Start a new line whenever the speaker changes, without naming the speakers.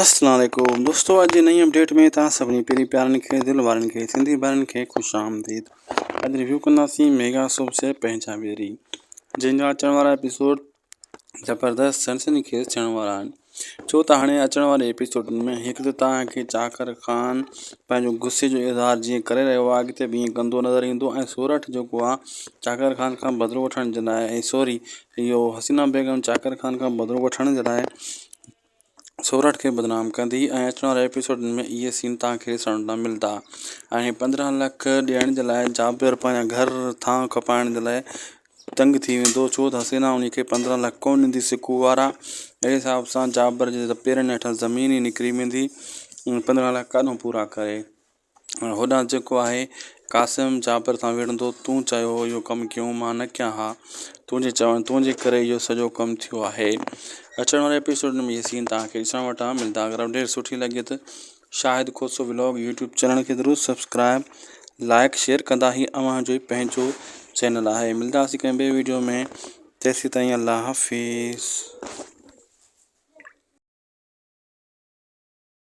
अस्सलाम वालेकुम दोस्तों, अॼु नई अपडेट में तव्हां सभिनी पहिरीं प्यारनि खे दिलि वारनि खे सिंधी ॿारनि खे ख़ुशि आमदीद। अॼु रिव्यू कंदासीं मेगा सोप से पंहिंजा ॿेरी, जंहिंजा अचण वारा एपिसोड ज़बरदस्त सनसनीखेज़ थियण वारा आहिनि। छो त हाणे अचण वारे एपिसोडनि में हिकु त तव्हांखे चाकर ख़ान पंहिंजो गुस्से जो इज़हार जीअं करे रहियो आहे, अॻिते बि ईअं कंदो नज़र ईंदो। ऐं सोरठ जेको आहे चाकर ख़ान खां बदिलो वठण जे लाइ, ऐं सॉरी इहो हसीना बेगम चाकर ख़ान खां बदिलो वठण जे लाइ सोरठ खे बदनाम कंदी। ऐं अचण वारे एपिसोडनि में इहे सीन तव्हांखे ॾिसण लाइ मिलंदा। ऐं 15 लख ॾियण जे लाइ जाबिर पंहिंजा घर थां खपाइण जे लाइ तंग थी वेंदो, छो त हसीना उन खे 15 लख कोन ॾींदी सिकू वारा। अहिड़े हिसाब सां जाबिर जे पेरनि हेठां ज़मीन ई निकिरी वेंदी 15 लख काॾों पूरा करे। होॾां जेको आहे क़ासिम जाबिर सां विढ़ंदो, तूं चयो इहो कमु कयूं, मां न कयां हा, तुंहिंजे करे इहो सॼो कमु थियो आहे। अचण वारे एपिसोड में इहे सीन तव्हांखे ॾिसण वटां मिलंदा। अगरि अपडेट सुठी लॻे त शाहिद खोसो व्लॉग यूट्यूब चैनल खे ज़रूरु सब्सक्राइब लाइक शेयर कंदा। ही अव्हांजो ई पंहिंजो चैनल आहे। मिलंदासीं कंहिं ॿिए वीडियो में, तेसीं ताईं अल्लाह हाफ़िज़।